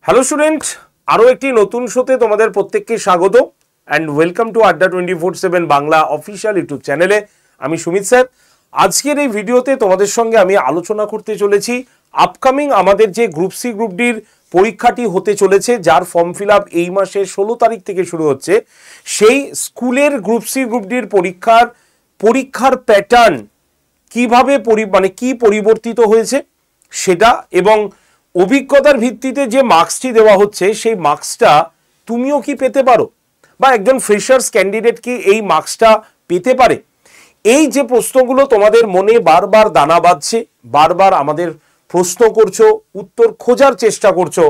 Hello student, আরও একটি নতুন শোতে তোমাদের প্রত্যেককে স্বাগত অ্যান্ড ওয়েলকাম টু আড্ডা 24/7 বাংলা অফিসিয়াল ইউটিউব চ্যানেলে। আমি সুমিত স্যার। আজকের এই ভিডিওতে তোমাদের সঙ্গে আমি আলোচনা করতে চলেছি আপকামিং আমাদের যে গ্রুপ সি গ্রুপ ডির পরীক্ষাটি হতে চলেছে, যার ফর্ম ফিল আপ এই মাসের 16 তারিখ থেকে শুরু হচ্ছে। সেই স্কুলের গ্রুপ সি গ্রুপ ডির পরীক্ষার প্যাটার্ন কিভাবে কি পরিবর্তিত হয়েছে সেটা, এবং অভিজ্ঞতার ভিত্তিতে যে মার্কসটি দেওয়া হচ্ছে সেই মার্কসটা তুমিও কি পেতে পারো, বা একজন ফ্রেশার্স ক্যান্ডিডেট কি এই মার্কসটা পেতে পারে। এই যে প্রশ্নগুলো তোমাদের মনে বারবার দানা বাঁধছে, বারবার আমাদের প্রশ্ন করছো, উত্তর খোঁজার চেষ্টা করছো,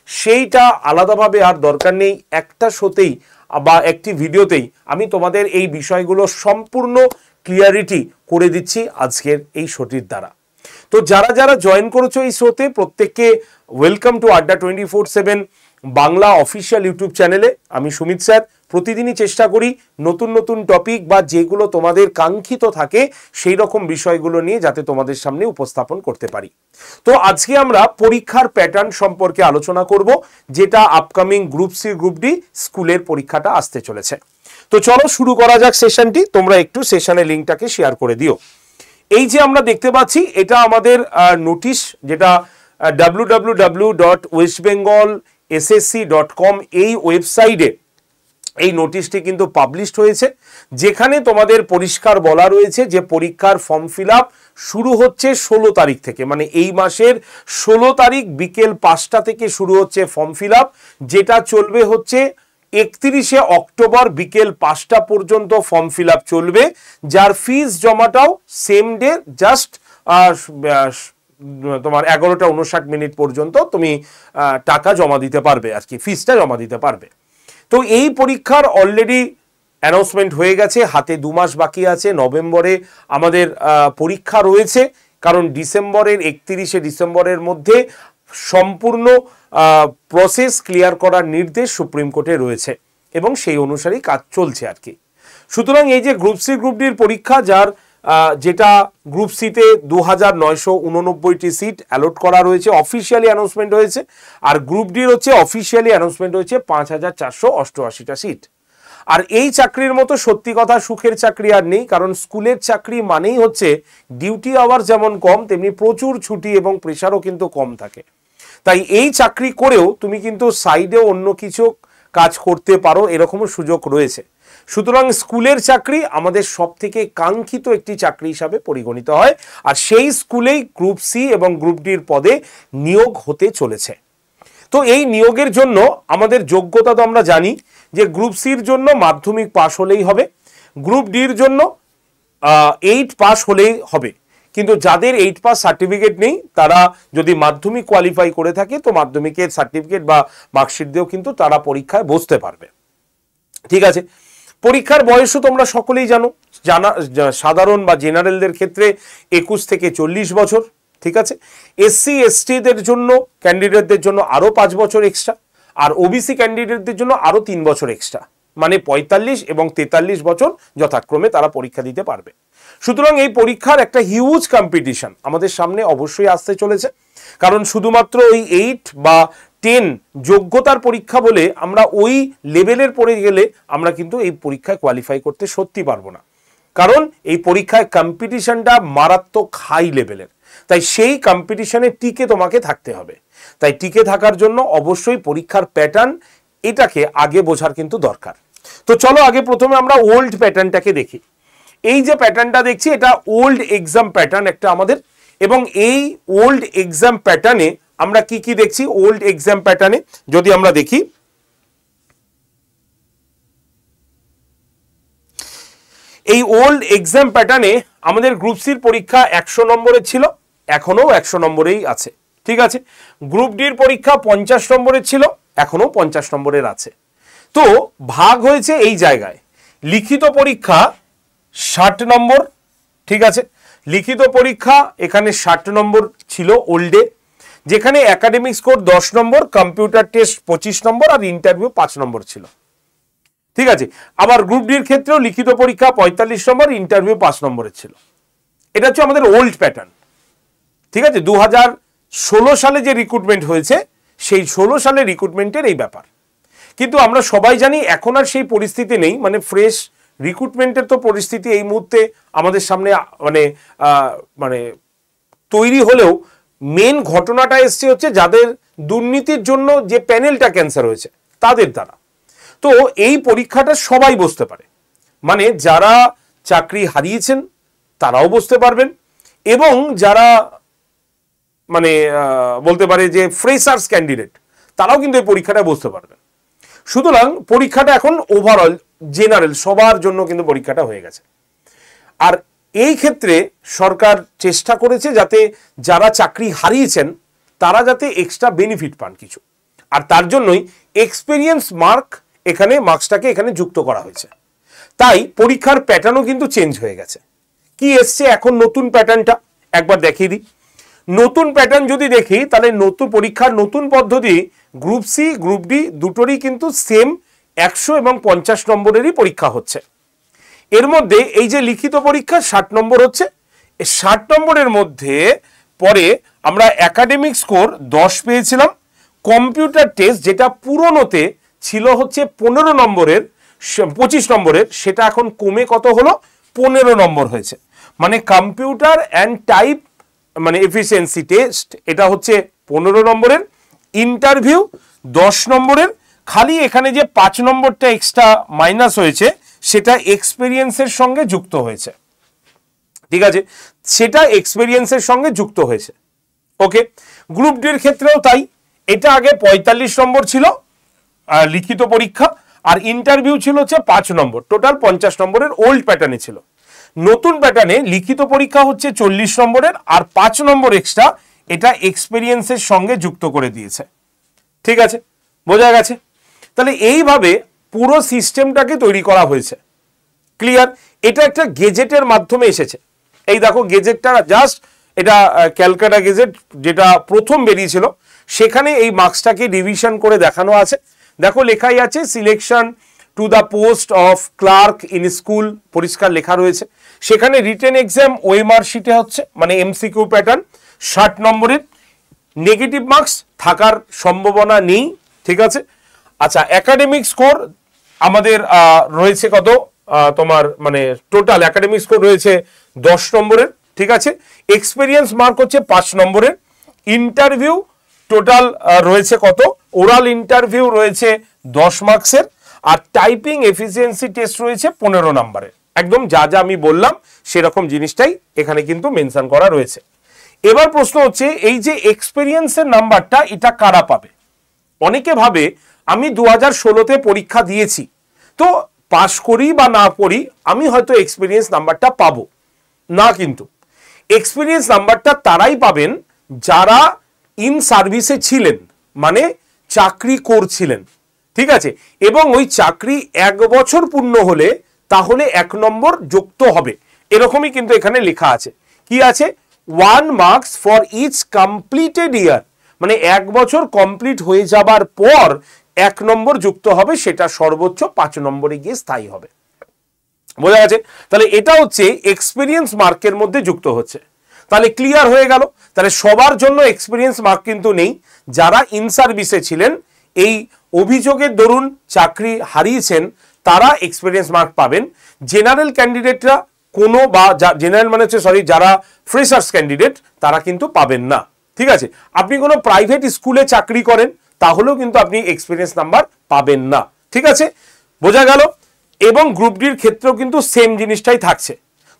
সেইটা আলাদাভাবে আর দরকার নেই। একটা শোতেই বা একটি ভিডিওতেই আমি তোমাদের এই বিষয়গুলো সম্পূর্ণ ক্লিয়ারিটি করে দিচ্ছি আজকের এই শোটির দ্বারা। তো যারা যারা জয়েন করেছো এই শোতে, প্রত্যেককে ওয়েলকাম টু আড্ডা 24/7 বাংলা অফিসিয়াল ইউটিউব চ্যানেলে। আমি সুমিত স্যার প্রতিদিনই চেষ্টা করি নতুন নতুন টপিক বা যেগুলো তোমাদের কাঙ্ক্ষিত থাকে সেই রকম বিষয়গুলো নিয়ে যাতে তোমাদের সামনে উপস্থাপন করতে পারি। তো আজকে আমরা পরীক্ষার প্যাটার্ন সম্পর্কে আলোচনা করব, যেটা upcoming group C group D স্কুলের পরীক্ষাটা আসতে চলেছে। তো চলো শুরু করা যাক সেশনটি। তোমরা একটু সেশনের লিঙ্কটাকে শেয়ার করে দিও। এই যে আমরা দেখতে পাচ্ছি, এটা আমাদের নোটিশ, যেটা www.westbengalssc.com এই ওয়েবসাইটে এই নোটিশটি কিন্তু পাবলিশড হয়েছে, যেখানে তোমাদের পরিষ্কার বলা রয়েছে যে পরীক্ষার ফর্ম ফিল আপ শুরু হচ্ছে 16 তারিখ থেকে, মানে এই মাসের 16 তারিখ বিকেল 5টা থেকে শুরু হচ্ছে ফর্ম ফিল আপ, যেটা চলবে হচ্ছে 31শে অক্টোবর বিকেল 5টা পর্যন্ত ফর্ম ফিল আপ চলবে, যার ফিস জমাটাও সেম ডে, জাস্ট তোমার 11:59 পর্যন্ত তুমি টাকা জমা দিতে পারবে, আর কি ফিসটা জমা দিতে পারবে। তো এই পরীক্ষার অলরেডি অ্যানাউন্সমেন্ট হয়ে গেছে, হাতে 2 মাস বাকি আছে। নভেম্বরে আমাদের পরীক্ষা রয়েছে, কারণ ডিসেম্বরের 31শে ডিসেম্বরের মধ্যে সম্পূর্ণ প্রসেস ক্লিয়ার করার নির্দেশ সুপ্রিম কোর্টে রয়েছে, এবং সেই অনুসারেই কাজ চলছে আর কি। সুতরাং এই যে গ্রুপ সি গ্রুপ ডির পরীক্ষা, যেটা গ্রুপ সিতে 2989টি সিট অ্যালট করা রয়েছে, অফিসিয়ালি অ্যানাউন্সমেন্ট হয়েছে, আর গ্রুপ ডির হচ্ছে অফিসিয়ালি অ্যানাউন্সমেন্ট হয়েছে 5488টা সিট। আর এই চাকরির মতো সত্যি কথা সুখের চাকরি আর নেই, কারণ স্কুলের চাকরি মানেই হচ্ছে ডিউটি আওয়ার যেমন কম, তেমনি প্রচুর ছুটি এবং প্রেশারও কিন্তু কম থাকে। তাই এই চাকরি করেও তুমি কিন্তু সাইডেও অন্য কিছু কাজ করতে পারো, এরকমও সুযোগ রয়েছে। সুতরাং স্কুলের চাকরি আমাদের সব থেকে কাঙ্ক্ষিত একটি চাকরি হিসাবে পরিগণিত হয়, আর সেই স্কুলেই গ্রুপ সি এবং গ্রুপ ডির পদে নিয়োগ হতে চলেছে। তো এই নিয়োগের জন্য আমাদের যোগ্যতা তো আমরা জানি যে গ্রুপ সির জন্য মাধ্যমিক পাস হলেই হবে, গ্রুপ ডির জন্য 8 পাস হলেই হবে। কিন্তু যাদের 8 পাস সার্টিফিকেট নেই, তারা যদি মাধ্যমিক কোয়ালিফাই করে থাকে, তো মাধ্যমিকের সার্টিফিকেট বা মার্কশিট দিয়েও কিন্তু তারা পরীক্ষায় বসতে পারবে। ঠিক আছে, পরীক্ষার বয়সও তোমরা সকলেই সাধারণ বা জেনারেলদের ক্ষেত্রে 21 থেকে 40 বছর। ঠিক আছে, এসসি এসটিদের জন্য ক্যান্ডিডেটদের জন্য আরও 5 বছর এক্সট্রা, আর ওবিসি ক্যান্ডিডেটদের জন্য আরও 3 বছর এক্সট্রা, মানে 45 এবং 43 বছর যথাক্রমে তারা পরীক্ষা দিতে পারবে। সুতরাং এই পরীক্ষার একটা হিউজ কম্পিটিশন আমাদের সামনে অবশ্যই আসতে চলেছে, কারণ শুধুমাত্র ওই 8 বা 10 যোগ্যতার পরীক্ষা বলে আমরা ওই লেভেলের পড়ে গেলে আমরা কিন্তু এই পরীক্ষায় কোয়ালিফাই করতে সত্যি পারবো না, কারণ এই পরীক্ষায় কম্পিটিশনটা মারাত্মক হাই লেভেলের। তাই সেই কম্পিটিশনে টিকে তোমাকে থাকতে হবে। তাই টিকে থাকার জন্য অবশ্যই পরীক্ষার প্যাটার্ন এটাকে আগে বোঝার কিন্তু দরকার। তো চলো আগে প্রথমে আমরা ওল্ড প্যাটার্নটাকে দেখি। এই যে প্যাটার্নটা দেখছি, এটা ওল্ড এক্সাম প্যাটার্ন একটা আমাদের, এবং এই ওল্ড এক্সাম প্যাটার্নে আমরা কি কি দেখছি। ওল্ড এক্সাম প্যাটার্নে যদি আমরা দেখি, এই ওল্ড এক্সাম প্যাটার্নে আমাদের গ্রুপ সির পরীক্ষা 100 নম্বরের ছিল, এখনো 100 নম্বরেই আছে। ঠিক আছে, গ্রুপ ডির পরীক্ষা 50 নম্বরের ছিল, এখনো 50 নম্বরের আছে। তো ভাগ হয়েছে এই জায়গায়। লিখিত পরীক্ষা 60 নম্বর। ঠিক আছে, লিখিত পরীক্ষা এখানে 60 নম্বর ছিল ওল্ডে, যেখানে একাডেমিক স্কোর 10 নম্বর, কম্পিউটার টেস্ট 25 নম্বর, আর ইন্টারভিউ 5 নম্বর ছিল। ঠিক আছে, আবার গ্রুপ ডির ক্ষেত্রেও লিখিত পরীক্ষা 45 নম্বর, ইন্টারভিউ 5 নম্বরের ছিল। এটা হচ্ছে আমাদের ওল্ড প্যাটার্ন। ঠিক আছে, 2016 সালে যে রিক্রুটমেন্ট হয়েছে সেই 16 সালে রিক্রুটমেন্টের এই ব্যাপার। কিন্তু আমরা সবাই জানি এখন আর সেই পরিস্থিতি নেই, মানে ফ্রেশ রিক্রুটমেন্টের তো পরিস্থিতি এই মুহূর্তে আমাদের সামনে মানে মানে তৈরি হলেও মেন ঘটনাটা এসছে হচ্ছে যাদের দুর্নীতির জন্য যে প্যানেলটা ক্যান্সার হয়েছে তাদের দ্বারা। তো এই পরীক্ষাটা সবাই বসতে পারে, মানে যারা চাকরি হারিয়েছেন তারাও বসতে পারবেন, এবং যারা মানে বলতে পারে যে ফ্রেশার্স ক্যান্ডিডেট তারাও কিন্তু এই পরীক্ষাটা বসতে পারবেন। সুতরাং পরীক্ষাটা এখন ওভারঅল জেনারেল সবার জন্য কিন্তু পরীক্ষাটা হয়ে গেছে। আর এই ক্ষেত্রে সরকার চেষ্টা করেছে যাতে যারা চাকরি হারিয়েছেন তারা যাতে এক্সট্রা বেনিফিট পান কিছু, আর তার জন্যই এক্সপিরিয়েন্স মার্ক এখানে মার্কসটাকে এখানে যুক্ত করা হয়েছে। তাই পরীক্ষার প্যাটার্নও কিন্তু চেঞ্জ হয়ে গেছে। কি এসছে এখন নতুন প্যাটার্নটা একবার দেখিয়ে দিই। নতুন প্যাটার্ন যদি দেখি তাহলে নতুন পরীক্ষার নতুন পদ্ধতি গ্রুপ সি গ্রুপ ডি দুটোরই কিন্তু সেম 100 এবং 50 নম্বরেরই পরীক্ষা হচ্ছে। এর মধ্যে এই যে লিখিত পরীক্ষা 60 নম্বর হচ্ছে, 60 নম্বরের মধ্যে পরে আমরা একাডেমিক স্কোর 10 পেয়েছিলাম, কম্পিউটার টেস্ট যেটা পুরনোতে ছিল হচ্ছে 15 নম্বরের 25 নম্বরের, সেটা এখন কমে কত হলো 15 নম্বর হয়েছে। মানে কম্পিউটার অ্যান্ড টাইপ মানে এফিসিয়েন্সি টেস্ট এটা হচ্ছে 15 নম্বরের, ইন্টারভিউ 10 নম্বরের, খালি এখানে যে 5 নম্বরটা এক্সট্রা মাইনাস হয়েছে সেটা এক্সপেরিয়েন্সের সঙ্গে যুক্ত হয়েছে। ঠিক আছে, সেটা এক্সপেরিয়েন্সের সঙ্গে যুক্ত হয়েছে। ওকে, গ্রুপ ডির ক্ষেত্রেও তাই, এটা আগে 45 নম্বর ছিল লিখিত পরীক্ষা, আর ইন্টারভিউ ছিল হচ্ছে 5 নম্বর, টোটাল 50 নম্বরের ওল্ড প্যাটার্নে ছিল। নতুন প্যাটার্নে লিখিত পরীক্ষা হচ্ছে 40 নম্বরের আর 5 নম্বর এক্সট্রা, এটা এক্সপেরিয়েন্সের সঙ্গে যুক্ত করে দিয়েছে। ঠিক আছে, বোঝা গেছে? তাহলে এইভাবে পুরো সিস্টেমটাকে তৈরি করা হয়েছে। ক্লিয়ার? এটা একটা গেজেটের মাধ্যমে এসেছে। এই দেখো গেজেটটা জাস্ট এটা ক্যালকাটা গেজেট যেটা প্রথম বেরিয়েছিল, সেখানে এই মার্কসটাকে ডিভিশন করে দেখানো আছে। দেখো লেখাই আছে selection to the post of clerk in school, পরিষ্কার লেখা রয়েছে। সেখানে রিটেন এক্সাম ওএমআর শিটে হচ্ছে, মানে এমসিকিউ প্যাটার্ন 60 নম্বরের, নেগেটিভ মার্কস থাকার সম্ভাবনা নেই। ঠিক আছে, আচ্ছা একাডেমিক স্কোর আমাদের রয়েছে কত তোমার মানে টোটাল একাডেমিক স্কোর রয়েছে 10 নম্বরের। ঠিক আছে, এক্সপেরিয়েন্স মার্ক হচ্ছে 5 নম্বরের, ইন্টারভিউ টোটাল রয়েছে কত, ওরাল ইন্টারভিউ রয়েছে 10 মার্কসের, আর টাইপিং এফিসিয়েন্সি টেস্ট রয়েছে 15 নম্বরের। একদম যা যা আমি বললাম সেরকম জিনিসটাই এখানে কিন্তু মেনশন করা রয়েছে। এবার প্রশ্ন হচ্ছে এই যে এক্সপেরিয়েন্সের নাম্বারটা এটা কারা পাবে? অনেকে ভাবে আমি 2016-তে পরীক্ষা দিয়েছি, তো পাস করি বা না করি আমি হয়তো এক্সপিরিয়েন্স নাম্বারটা পাবো না, কিন্তু এক্সপিরিয়েন্স নাম্বারটা তারাই পাবেন যারা ইন সার্ভিসে ছিলেন, মানে চাকরি করছিলেন। ঠিক আছে, এবং ওই চাকরি 1 বছর পূর্ণ হলে তাহলে 1 নম্বর যুক্ত হবে, এরকমই কিন্তু এখানে লেখা আছে। কি আছে? 1 মার্কস ফর ইচ কমপ্লিটেড ইয়ার, মানে 1 বছর কমপ্লিট হয়ে যাবার পর 1 নম্বর যুক্ত হবে, সেটা সর্বোচ্চ 5 নম্বরে গিয়ে স্থায়ী হবে। বোঝা গেছে? তাহলে এটা হচ্ছে এক্সপিরিয়েন্স মার্কের মধ্যে যুক্ত হচ্ছে। তাহলে ক্লিয়ার হয়ে গেল। তাহলে সবার জন্য এক্সপিরিয়েন্স মার্ক কিন্তু নেই, যারা ইন সার্ভিসে ছিলেন এই অভিযোগের দরুন চাকরি হারিয়েছেন তারা এক্সপিরিয়েন্স মার্ক পাবেন। জেনারেল ক্যান্ডিডেটরা কোনো বা জেনারেল মানে হচ্ছে যারা ফ্রেশার্স ক্যান্ডিডেট তারা কিন্তু পাবেন না। ঠিক আছে, আপনি কোনো প্রাইভেট স্কুলে চাকরি করেন তাহলেও কিন্তু আপনি এক্সপিরিয়েন্স নাম্বার পাবেন না। ঠিক আছে, বোঝা গেল? এবং গ্রুপ ডির ক্ষেত্রেও কিন্তু সেম জিনিসটাই থাকছে।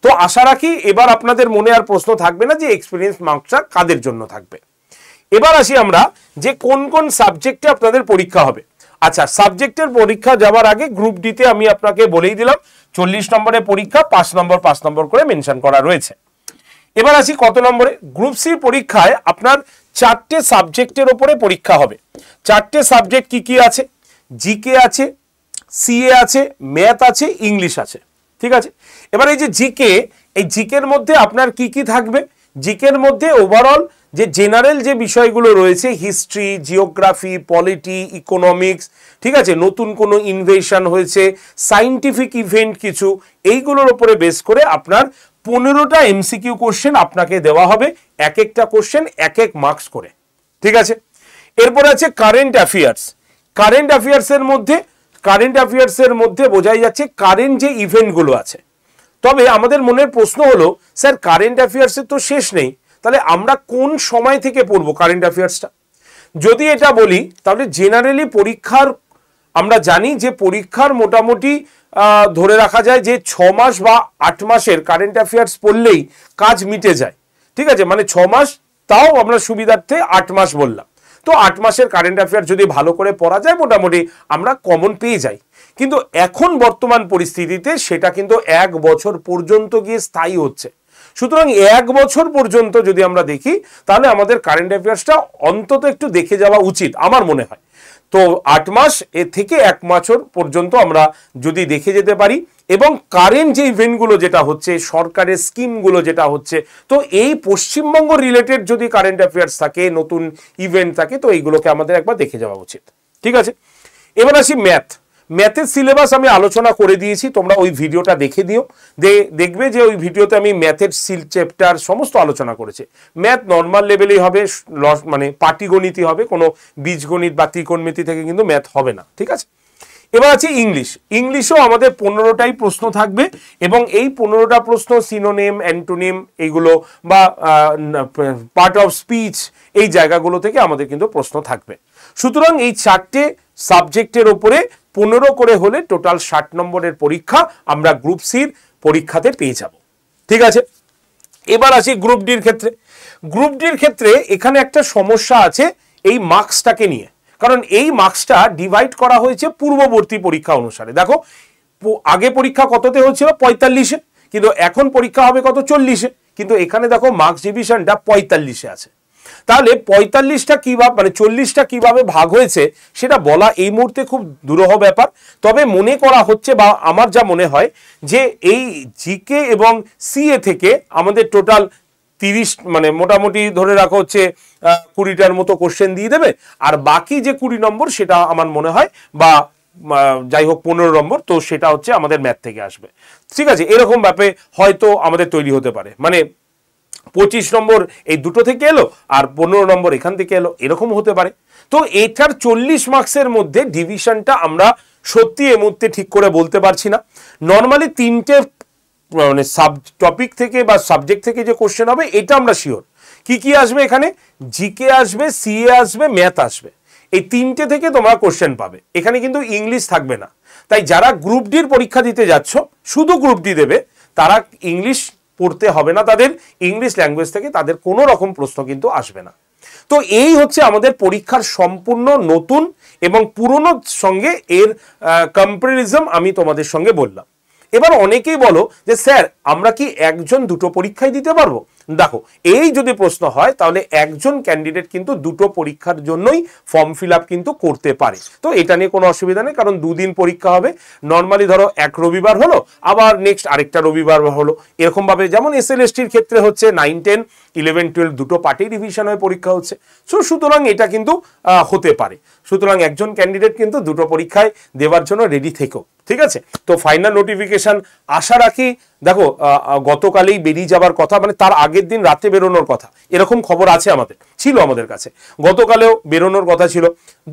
তো আশা রাখি এবার আপনাদের মনে আর প্রশ্ন থাকবে না যে এক্সপিরিয়েন্স মার্কসটা কাদের জন্য থাকবে। এবার আসি আমরা যে কোন কোন সাবজেক্টে আপনাদের পরীক্ষা হবে। আচ্ছা, সাবজেক্টের পরীক্ষা যাওয়ার আগে গ্রুপ ডিতে আমি আপনাকে বলেই দিলাম 40 নম্বরের পরীক্ষা 5 নম্বর 5 নম্বর করে মেনশন করা রয়েছে। এবার আসি কত নম্বরে। গ্রুপ সি পরীক্ষায় আপনার 4টে সাবজেক্টের উপরে পরীক্ষা হবে। 4টে সাবজেক্ট কি কি আছে? জিকে আছে, সিএ আছে, ম্যাথ আছে, ইংলিশ আছে। ঠিক আছে, এবার এই যে জিকে, এই জিকের মধ্যে আপনার কি কি থাকবে? জিকের মধ্যে ওভারঅল যে জেনারেল যে বিষয়গুলো রয়েছে, হিস্ট্রি, জিওগ্রাফি, পলিটি, ইকোনমিক্স, ঠিক আছে, নতুন কোনো ইনভেশন হয়েছে, সায়েন্টিফিক ইভেন্ট কিছু, এইগুলোর উপরে বেস করে আপনার 15টা এমসিকিউ কোশ্চেন আপনাকে দেওয়া হবে, এক একটা কোশ্চেন 1 মার্কস করে। ঠিক আছে, এরপর আছে কারেন্ট অ্যাফেয়ার্স। কারেন্ট অ্যাফেয়ার্সের মধ্যে বোঝাই যাচ্ছে কারেন্ট যে ইভেন্টগুলো আছে। তবে আমাদের মনের প্রশ্ন হলো, স্যার কারেন্ট অ্যাফেয়ার্সের তো শেষ নেই, তাহলে আমরা কোন সময় থেকে পড়বো কারেন্ট অ্যাফেয়ার্সটা? যদি এটা বলি তাহলে জেনারেলি পরীক্ষার, আমরা জানি যে পরীক্ষার মোটামুটি ধরে রাখা যায় যে 6 মাস বা 8 মাসের কারেন্ট অ্যাফেয়ার্স পড়লেই কাজ মিটে যায়। ঠিক আছে, মানে 6 মাস, তাও আমরা সুবিধার্থে 8 মাস বললাম। তো 8 মাসের কারেন্ট অ্যাফেয়ার যদি ভালো করে পড়া যায় মোটামুটি আমরা কমন পেয়ে যাই। কিন্তু এখন বর্তমান পরিস্থিতিতে সেটা কিন্তু 1 বছর পর্যন্ত গিয়ে স্থায়ী হচ্ছে। সুতরাং 1 বছর পর্যন্ত যদি আমরা দেখি তাহলে আমাদের কারেন্ট অ্যাফেয়ার্সটা অন্তত একটু দেখে যাওয়া উচিত আমার মনে হয়। তো 8 মাস থেকে 1 বছর পর্যন্ত আমরা যদি দেখে যেতে পারি, এবং কারেন্ট যে ইভেন্টগুলো যেটা হচ্ছে, সরকারের স্কিমগুলো যেটা হচ্ছে, তো এই পশ্চিমবঙ্গ রিলেটেড যদি কারেন্ট অ্যাফেয়ার্স থাকে, নতুন ইভেন্ট থাকে, তো এইগুলোকে আমাদের একবার দেখে যাওয়া উচিত। ঠিক আছে, এবার আসি ম্যাথের সিলেবাস আমি আলোচনা করে দিয়েছি, তোমরা ওই ভিডিওটা দেখে দিও। দেখবে যে ওই ভিডিওতে আমি ম্যাথের চ্যাপ্টার সমস্ত আলোচনা করেছি। ম্যাথ নর্মাল লেভেলেই হবে, মানে পাটিগণিতই হবে, কোনো বীজগণিত বা ত্রিকোণমিতি থেকে কিন্তু ম্যাথ হবে না। ঠিক আছে, এবার আছে ইংলিশও আমাদের 15টাই প্রশ্ন থাকবে, এবং এই 15টা প্রশ্ন সিনোনিম, অ্যান্টোনিম এইগুলো বা পার্ট অফ স্পিচ, এই জায়গাগুলো থেকে আমাদের কিন্তু প্রশ্ন থাকবে। সুতরাং এই 4টে সাবজেক্টের ওপরে 15 করে হলে টোটাল 60 নম্বরের পরীক্ষা আমরা গ্রুপ সির পরীক্ষাতে পেয়ে যাব। ঠিক আছে, এবার আসি গ্রুপ ডির ক্ষেত্রে এখানে একটা সমস্যা আছে এই মার্কসটাকে নিয়ে, কারণ এই মার্কসটা ডিভাইড করা হয়েছে পূর্ববর্তী পরীক্ষা অনুসারে। দেখো, আগে পরীক্ষা কততে হয়েছিল? 45-এ, কিন্তু এখন পরীক্ষা হবে কত? 40-এ। কিন্তু এখানে দেখো মার্কস ডিভিশনটা 45-এ আছে। তাহলে 45টা কিভাবে, মানে 40টা কিভাবে ভাগ হয়েছে সেটা বলা এই মুহূর্তে খুব দুরূহ ব্যাপার। তবে মনে করা হচ্ছে, বা আমার যা মনে হয়, যে এই জিকে এবং সিএ থেকে আমাদের টোটাল 30, মানে মোটামুটি ধরে রাখা হচ্ছে 20টার মতো কোশ্চেন দিয়ে দেবে, আর বাকি যে 20 নম্বর সেটা আমার মনে হয়, বা যাই হোক 15 নম্বর, তো সেটা হচ্ছে আমাদের ম্যাথ থেকে আসবে। ঠিক আছে, এরকম ব্যাপারে হয়তো আমাদের তৈরি হতে পারে, মানে 25 নম্বর এই দুটো থেকে এলো আর 15 নম্বর এখান থেকে এলো, এরকম হতে পারে। তো এটার 40 মার্কসের মধ্যে ডিভিশনটা আমরা সত্যি এই মুহূর্তে ঠিক করে বলতে পারছি না। নর্মালি 3টে মানে সাব টপিক থেকে বা সাবজেক্ট থেকে যে কোশ্চেন হবে এটা আমরা শিওর। কি আসবে এখানে? জিকে আসবে, সিএ আসবে, ম্যাথ আসবে, এই 3টে থেকে তোমরা কোশ্চেন পাবে। এখানে কিন্তু ইংলিশ থাকবে না। তাই যারা গ্রুপ ডির পরীক্ষা দিতে যাচ্ছ, শুধু গ্রুপ ডি দেবে, তারা ইংলিশ পড়তে হবে না, তাদের ইংলিশ ল্যাঙ্গুয়েজ থেকে তাদের কোনো রকম প্রশ্ন কিন্তু আসবে না। তো এই হচ্ছে আমাদের পরীক্ষার সম্পূর্ণ নতুন এবং পুরনোর সঙ্গে এর কম্পারিজম আমি তোমাদের সঙ্গে বললাম। এবার অনেকেই বলো যে স্যার আমরা কি একজন দুটো পরীক্ষায় দিতে পারবো? দেখো, এই যদি প্রশ্ন হয় তাহলে একজন ক্যান্ডিডেট কিন্তু দুটো পরীক্ষার জন্যই ফর্ম ফিল আপ কিন্তু করতে পারে। তো এটা নিয়ে কোনো অসুবিধা নেই, কারণ 2 দিন পরীক্ষা হবে। নর্মালি ধরো এক রবিবার হলো, আবার নেক্সট আরেকটা রবিবার হলো, এরকম ভাবে যেমন এসএলএসটির ক্ষেত্রে হচ্ছে 9, 10, 11, 12 দুটো পার্টি রিভিশন হয়ে পরীক্ষা হচ্ছে। সুতরাং এটা কিন্তু হতে পারে। সুতরাং একজন ক্যান্ডিডেট কিন্তু দুটো পরীক্ষায় দেওয়ার জন্য রেডি থেকো। ঠিক আছে, তো ফাইনাল নোটিফিকেশন আশা রাখি। দেখো, গতকালেই বেরিয়ে যাবার কথা, মানে তার আগের দিন রাতে বেরোনোর কথা, এরকম খবর আছে আমাদের কাছে। গতকালেও বেরোনোর কথা ছিল,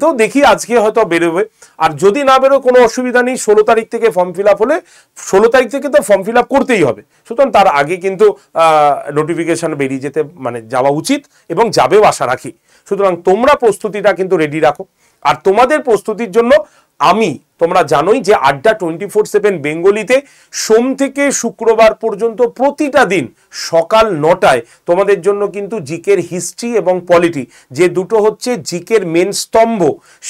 তো দেখি আজকে হয়তো বেরোবে। আর যদি না বেরো কোনো অসুবিধা নেই, 16 তারিখ থেকে ফর্ম ফিল আপ হলে 16 তারিখ থেকে তো ফর্ম ফিল আপ করতেই হবে। সুতরাং তার আগে কিন্তু নোটিফিকেশন বেরিয়ে যেতে, মানে যাওয়া উচিত, এবং যাবেও আশা রাখি। সুতরাং তোমরা প্রস্তুতিটা কিন্তু রেডি রাখো। আর তোমাদের প্রস্তুতির জন্য তোমরা জানোই যে আড্ডা 24/7 বেঙ্গলিতে সোম থেকে শুক্রবার পর্যন্ত প্রতিটা দিন সকাল 9টায় তোমাদের জন্য কিন্তু জিকের হিস্ট্রি এবং পলিটি, যে দুটো হচ্ছে জিকের মেন স্তম্ভ,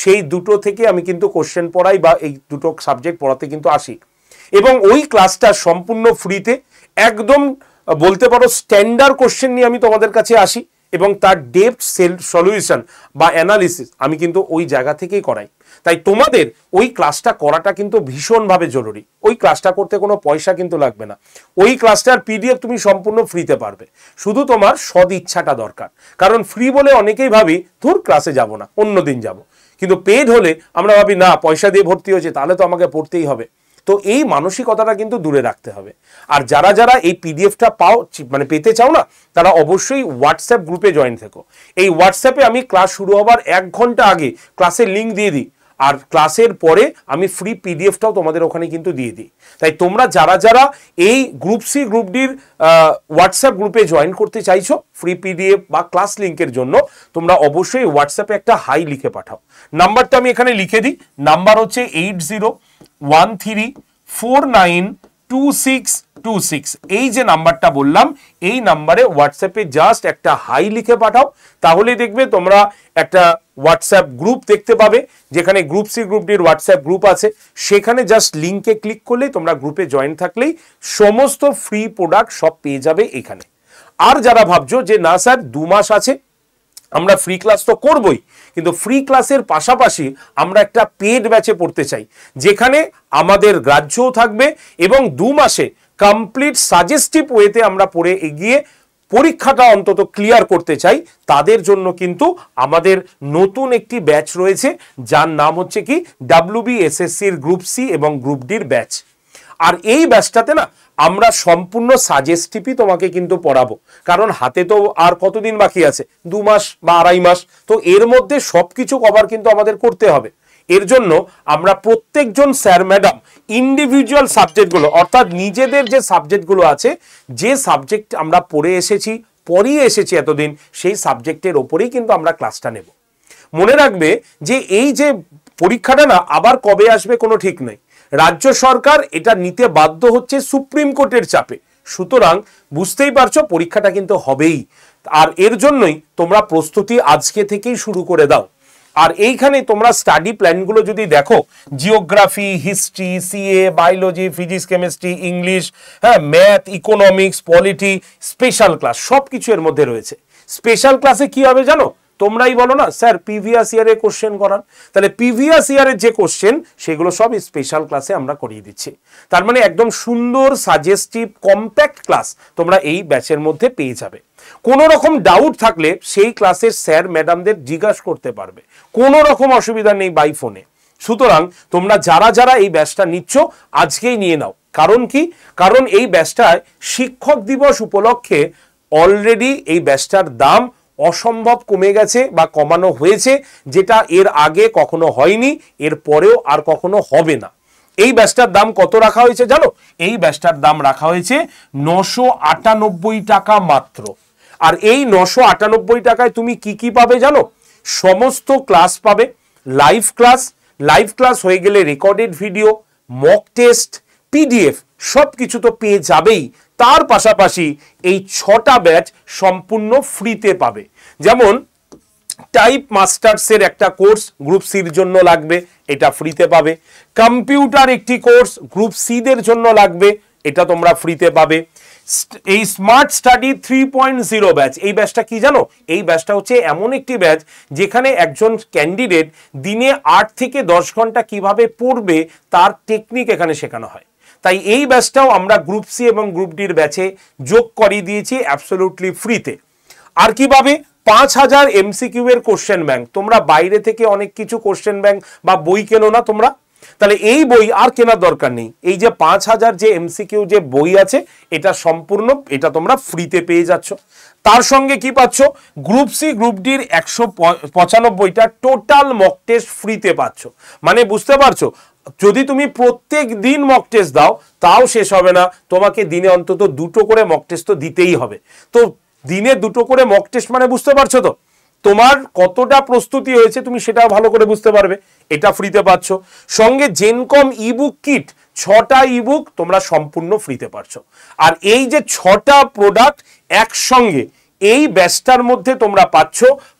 সেই দুটো থেকে আমি কিন্তু কোশ্চেন পড়াই, বা এই দুটো সাবজেক্ট পড়াতে কিন্তু আসি। এবং ওই ক্লাসটা সম্পূর্ণ ফ্রিতে, একদম বলতে পারো স্ট্যান্ডার্ড কোশ্চেন নিয়ে আমি তোমাদের কাছে আসি, এবং তার ডেপথ সলিউশন বা অ্যানালিসিস আমি কিন্তু ওই জায়গা থেকেই করাই। তাই তোমাদের ওই ক্লাসটা করাটা কিন্তু ভীষণভাবে জরুরি। ওই ক্লাসটা করতে কোনো পয়সা কিন্তু লাগবে না। ওই ক্লাসটার পিডিএফ তুমি সম্পূর্ণ ফ্রিতে পারবে, শুধু তোমার সদ ইচ্ছাটা দরকার। কারণ ফ্রি বলে অনেকেই ভাবি ধুর ক্লাসে যাব না, অন্য দিন যাব, কিন্তু পেড হলে আমরা ভাবি না পয়সা দিয়ে ভর্তি হয়েছে তাহলে তো আমাকে পড়তেই হবে। তো এই মানসিকতাটা কিন্তু দূরে রাখতে হবে। আর যারা যারা এই পিডিএফটা মানে পেতে চাও না, তারা অবশ্যই হোয়াটসঅ্যাপ গ্রুপে জয়েন থেকো। এই হোয়াটসঅ্যাপে আমি ক্লাস শুরু হবার 1 ঘন্টা আগে ক্লাসের লিঙ্ক দিয়ে দিই, আর ক্লাসের পরে আমি ফ্রি পিডিএফটাও তোমাদের ওখানে কিন্তু দিয়ে দিই। তাই তোমরা যারা যারা এই গ্রুপ সি গ্রুপ ডির হোয়াটসঅ্যাপ গ্রুপে জয়েন করতে চাইছো ফ্রি পিডিএফ বা ক্লাস লিঙ্কের জন্য, তোমরা অবশ্যই হোয়াটসঅ্যাপে একটা হাই লিখে পাঠাও। নাম্বারটা আমি এখানে লিখে দিই, নাম্বার হচ্ছে 8013492626। এই যে নাম্বারটা বললাম, এই নাম্বারে হোয়াটসঅ্যাপে জাস্ট একটা হাই লিখে পাঠাও, তাহলে দেখবে তোমরা একটা হোয়াটসঅ্যাপ গ্রুপ দেখতে পাবে, যেখানে গ্রুপ সি গ্রুপ ডির হোয়াটসঅ্যাপ গ্রুপ আছে। সেখানে জাস্ট লিঙ্কে ক্লিক করলেই তোমরা গ্রুপে জয়েন থাকলেই সমস্ত ফ্রি প্রোডাক্ট সব পেয়ে যাবে এখানে। আর যারা ভাবছো যে না স্যার 2 মাস আছে, আমরা ফ্রি ক্লাস তো করবই, কিন্তু ফ্রি ক্লাসের পাশাপাশি আমরা একটা পেড ব্যাচে পড়তে চাই, যেখানে আমাদের গ্রাহ্যও থাকবে এবং 2 মাসে কমপ্লিট সাজেস্টিভ ওয়েতে আমরা পড়ে এগিয়ে পরীক্ষাটা অন্তত ক্লিয়ার করতে চাই, তাদের জন্য কিন্তু আমাদের নতুন একটি ব্যাচ রয়েছে, যার নাম হচ্ছে কি WBSSCর গ্রুপ সি এবং গ্রুপ ডির ব্যাচ। আর এই ব্যাচটাতে না আমরা সম্পূর্ণ সাজেস্টিভই তোমাকে কিন্তু পড়াবো, কারণ হাতে তো আর কতদিন বাকি আছে, 2 মাস বা 2.5 মাস, তো এর মধ্যে সবকিছু কভার কিন্তু আমাদের করতে হবে। এর জন্য আমরা প্রত্যেকজন স্যার ম্যাডাম ইন্ডিভিজুয়াল সাবজেক্টগুলো, অর্থাৎ নিজেদের যে সাবজেক্টগুলো আছে, যে সাবজেক্ট আমরা পড়ে এসেছি পড়িয়ে এসেছি এতদিন, সেই সাবজেক্টের ওপরেই কিন্তু আমরা ক্লাসটা নেব। মনে রাখবে যে এই যে পরীক্ষাটা না আবার কবে আসবে কোনো ঠিক নেই, রাজ্য সরকার এটা নিতে বাধ্য হচ্ছে সুপ্রিম কোর্টের চাপে, সুতরাং বুঝতেই পারছো পরীক্ষাটা কিন্তু হবেই। আর এর জন্যই তোমরা প্রস্তুতি আজকে থেকেই শুরু করে দাও। আর এইখানে তোমরা স্টাডি প্ল্যানগুলো যদি দেখো, geography, history, CA, biology, physics, chemistry, English, হ্যাঁ, math, economics, polity, special class সব কিছু এর মধ্যে রয়েছে। স্পেশাল ক্লাসে কি হবে জানো? তোমরাই বলো না স্যার প্রিভিয়াস ইয়ারে কোশ্চেন করান, তাহলে প্রিভিয়াস ইয়ারের যে কোশ্চেন সেগুলো সব স্পেশাল ক্লাসে আমরা করিয়ে দিচ্ছি। তার মানে একদম সুন্দর সাজেস্টিভ কম্প্যাক্ট ক্লাস তোমরা এই ব্যাচের মধ্যে পেয়ে যাবে। কোনো রকম ডাউট থাকলে সেই ক্লাসের স্যার ম্যাডামদের জিজ্ঞাসা করতে পারবে, কোনো রকম অসুবিধা নেই বাই ফোনে। সুতরাং তোমরা যারা যারা এই ব্যাচটা নিচ্ছ আজকেই নিয়ে নাও। কারণ কি? কারণ এই ব্যাচটায় শিক্ষক দিবস উপলক্ষে অলরেডি এই ব্যাচটার দাম অসম্ভব কমে গেছে বা কমানো হয়েছে, যেটা এর আগে কখনো হয়নি, এর পরেও আর কখনো হবে না। এই ব্যাচটার দাম কত রাখা হয়েছে জানো? এই ব্যাচটার দাম রাখা হয়েছে 998 টাকা মাত্র। আর এই 998 টাকায় তুমি কি কি পাবে জানো? সমস্ত ক্লাস পাবে, লাইভ ক্লাস হয়ে গেলে recorded video, mock test, PDF সব কিছু তো পেয়ে যাবেই। তার পাশাপাশি এই 6টা ব্যাচ সম্পূর্ণ ফ্রিতে পাবে। যেমন টাইপ মাস্টার্সের একটা কোর্স গ্রুপ সির জন্য লাগবে, এটা ফ্রিতে পাবে। কম্পিউটার একটি কোর্স গ্রুপ সিদের জন্য লাগবে, এটা তোমরা ফ্রিতে পাবে। এই স্মার্ট স্টাডি 3.0 ব্যাচ, এই ব্যাচটা কি জানো? এই ব্যাচটা হচ্ছে এমন একটি ব্যাচ যেখানে একজন ক্যান্ডিডেট দিনে 8 থেকে 10 ঘন্টা কিভাবে পড়বে তার টেকনিক এখানে শেখানো হয়। তাই এই ব্যাচটাও আমরা গ্রুপ সি এবং গ্রুপ ডির ব্যাচে যোগ করিয়ে দিয়েছি অ্যাবসলিউটলি ফ্রিতে। আর কি পাবে? 5000 এমসিকিউ এর কোশ্চেন ব্যাংক। তোমরা বাইরে থেকে অনেক কিছু কোশ্চেন ব্যাংক বা বই কেনো না তোমরা, তাহলে এই বই আর কেনার দরকার নেই। এই যে 5000 যে এমসিকিউ যে বই আছে, এটা সম্পূর্ণ এটা তোমরা ফ্রিতে পেয়ে যাচ্ছ। তার সঙ্গে কি পাচ্ছ? গ্রুপ সি গ্রুপ ডির 195টা টোটাল মক টেস্ট ফ্রিতে পাচ্ছ। মানে বুঝতে পারছো, যদি তুমি প্রত্যেক দিন মক টেস্ট দাও তাও শেষ হবে না, তোমাকে দিনে অন্তত 2টো করে মক টেস্ট তো দিতেই হবে। তো দিনে 2টো করে মক টেস্ট মানে বুঝতে পারছো তো তোমার কতটা প্রস্তুতি হয়েছে, তুমি সেটাও ভালো করে বুঝতে পারবে। এটা ফ্রিতে পাচ্ছ। সঙ্গে জেনকম ইবুক কিট 6টা ইবুক তোমরা সম্পূর্ণ ফ্রিতে পাচ্ছ। আর এই যে 6টা প্রোডাক্ট একসঙ্গে এই ব্যাচটার মধ্যে তোমরা পাচ্ছ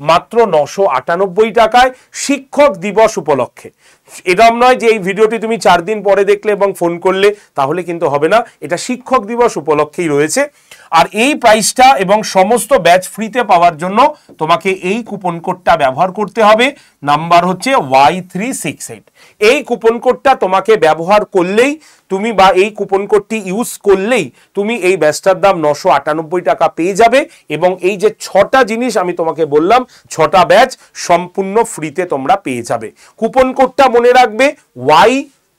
মাত্র 998 টাকায় শিক্ষক দিবস উপলক্ষে। এরকম নয় যে এই ভিডিওটি তুমি 4 দিন পরে দেখলে এবং ফোন করলে, তাহলে কিন্তু হবে না। এটা শিক্ষক দিবস উপলক্ষেই রয়েছে। আর এই প্রাইসটা এবং সমস্ত ব্যাচ ফ্রিতে পাওয়ার জন্য তোমাকে এই কুপন কোডটা ব্যবহার করতে হবে। নাম্বার হচ্ছে Y368। এই কুপন কোডটা তোমাকে ব্যবহার করলেই তুমি বা এই কুপন কোডটি ইউজ করলেই তুমি এই ব্যাচটার দাম 998 টাকা পেয়ে যাবে। এবং এই যে 6টা জিনিস আমি তোমাকে বললাম, 6টা ব্যাচ সম্পূর্ণ ফ্রিতে তোমরা পেয়ে যাবে। কুপন কোডটা মনে রাখবে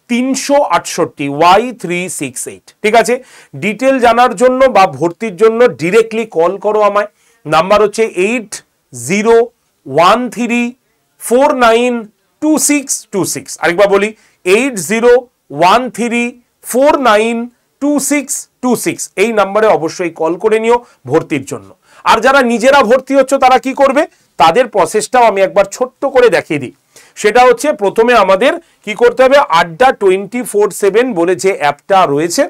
368 Y368। ঠিক আছে, ডিটেল জানার জন্য বা ভর্তির জন্য ডিরেক্টলি কল করো আমায়। নাম্বার হচ্ছে 8013492626। আরেকবার বলি 8013492626। এই নাম্বারে অবশ্যই কল করে নিও ভর্তির জন্য। আর যারা নিজেরা ভর্তি হচ্ছ তারা কি করবে, তাদের প্রসেসটাও আমি একবার ছোট্ট করে দেখিয়ে দিই। সেটা হচ্ছে প্রথমে আমাদের কি করতে হবে, আড্ডা 24/7 বলে যে অ্যাপটা রয়েছে,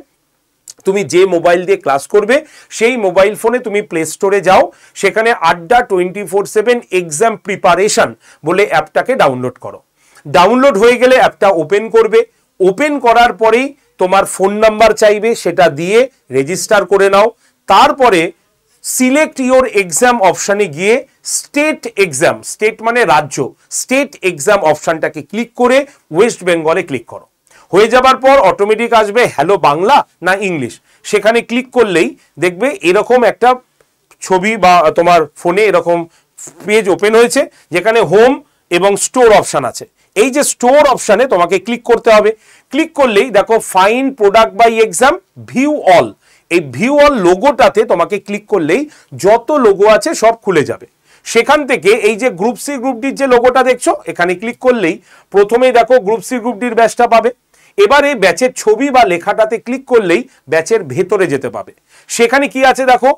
তুমি যে মোবাইল দিয়ে ক্লাস করবে সেই মোবাইল ফোনে তুমি প্লে স্টোরে যাও, সেখানে আড্ডা 24/7 এক্সাম প্রিপারেশন বলে অ্যাপটাকে ডাউনলোড করো। ডাউনলোড হয়ে গেলে অ্যাপটা ওপেন করবে। ওপেন করার পরেই তোমার ফোন নাম্বার চাইবে, সেটা দিয়ে রেজিস্টার করে নাও। তারপরে সিলেক্ট ইওর এক্সাম অপশানে গিয়ে স্টেট এক্সাম, স্টেট মানে রাজ্য, স্টেট এক্সাম অপশানটাকে ক্লিক করে ওয়েস্ট বেঙ্গলে ক্লিক করো। হয়ে যাবার পর অটোমেটিক আসবে হ্যালো বাংলা না ইংলিশ, সেখানে ক্লিক করলেই দেখবে এরকম একটা ছবি বা তোমার ফোনে এরকম পেজ ওপেন হয়েছে, যেখানে হোম এবং স্টোর অপশান আছে। এই যে স্টোর অপশানে তোমাকে ক্লিক করতে হবে। ক্লিক করলেই দেখো find product by exam, view all, এই ভিউ অল লোগোটাতে তোমাকে ক্লিক করলেই যত লোগো আছে সব খুলে যাবে। সেখান থেকে এই যে গ্রুপ সি গ্রুপ ডির যে লোগোটা দেখছো, এখানে ক্লিক করলেই প্রথমেই দেখো গ্রুপ সি গ্রুপ ডির ব্যাচটা পাবে। এবার এই ব্যাচের ছবি বা লেখাটাতে ক্লিক করলেই ব্যাচের ভেতরে যেতে পাবে। সেখানে কি আছে দেখো,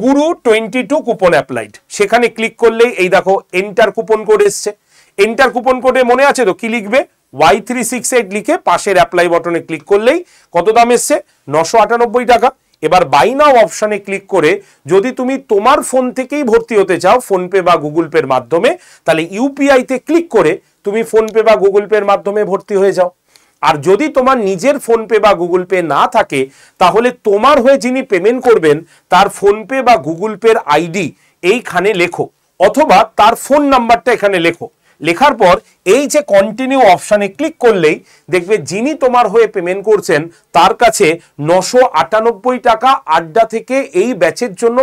গুরু 22 কুপন অ্যাপ্লাইড, সেখানে ক্লিক করলেই এই দেখো এন্টার কুপন কোড এসছে। এন্টার কুপন কোডে মনে আছে তো কি লিখবে, Y368 লিখে পাশের অ্যাপ্লাই বাটনে ক্লিক করলেই কত দাম এসছে, 998 টাকা। এবার বাই নাও অপশানে ক্লিক করে যদি তুমি তোমার ফোন থেকেই ভর্তি হতে চাও ফোনপে বা গুগল পের মাধ্যমে, তাহলে ইউপিআইতে ক্লিক করে তুমি ফোনপে বা গুগল পের মাধ্যমে ভর্তি হয়ে যাও। আর যদি তোমার নিজের ফোনপে বা গুগল পে না থাকে, তাহলে তোমার হয়ে যিনি পেমেন্ট করবেন তার ফোনপে বা গুগল পের আইডি এইখানে লেখো, অথবা তার ফোন নাম্বারটা এখানে লেখো। লেখার পর এই যে কন্টিনিউ অপশানে ক্লিক করলেই দেখবে যিনি তোমার হয়ে পেমেন্ট করছেন তার কাছে 998 টাকা আড্ডা থেকে এই ব্যাচের জন্য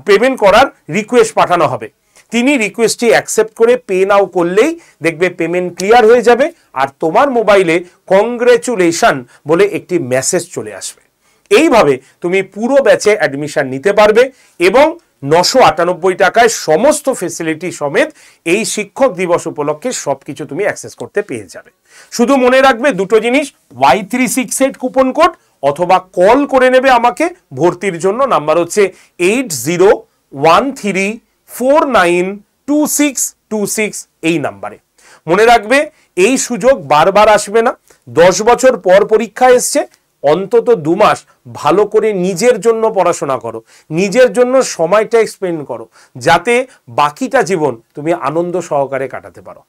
পেমেন্ট করার রিকোয়েস্ট পাঠানো হবে। তিনি রিকোয়েস্টটি অ্যাকসেপ্ট করে পে নাও করলেই দেখবে পেমেন্ট ক্লিয়ার হয়ে যাবে, আর তোমার মোবাইলে কংগ্রেচুলেশন বলে একটি মেসেজ চলে আসবে। এইভাবে তুমি পুরো ব্যাচে অ্যাডমিশন নিতে পারবে এবং 998 টাকায় সমস্ত ফেসিলিটি সমেত এই শিক্ষক দিবস উপলক্ষে সবকিছু তুমি অ্যাক্সেস করতে পেয়ে যাবে। শুধু মনে রাখবে দুটো জিনিস, Y368 কুপন কোড, অথবা কল করে নেবে আমাকে ভর্তির জন্য। নাম্বার হচ্ছে 8013492626 এই নাম্বারে। মনে রাখবে এই সুযোগ বারবার আসবে না। 10 বছর পর পরীক্ষা এসছে, অন্তত 2 মাস ভালো করে নিজের জন্য পড়াশোনা করো, নিজের জন্য সময়টা স্পেন্ড করো, যাতে বাকিটা জীবন তুমি আনন্দ সহকারে কাটাতে পারো।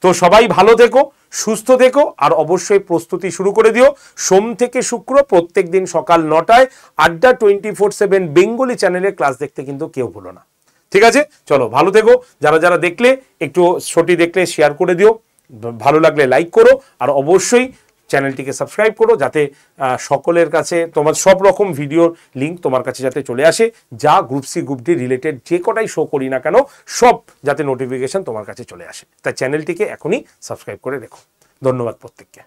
তো সবাই ভালো থেকো, সুস্থ থেকো, আর অবশ্যই প্রস্তুতি শুরু করে দিও। সোম থেকে শুক্র প্রত্যেক দিন সকাল 9টায় আড্ডা 24/7 বেঙ্গলি চ্যানেলে ক্লাস দেখতে কিন্তু কেউ ভুলো না। ঠিক আছে, চলো ভালো থেকো। যারা যারা দেখলে একটু ছটি দেখলে শেয়ার করে দিও, ভালো লাগলে লাইক করো, আর অবশ্যই চ্যানেলটিকে সাবস্ক্রাইব করো, যাতে সকলের কাছে তোমার সব রকম ভিডিওর লিঙ্ক তোমার কাছে যাতে চলে আসে, যা group C group D related যে কটাই শো করি না কেন সব যাতে নোটিফিকেশন তোমার কাছে চলে আসে। তাই চ্যানেলটিকে এখনই সাবস্ক্রাইব করে রেখো। ধন্যবাদ প্রত্যেককে।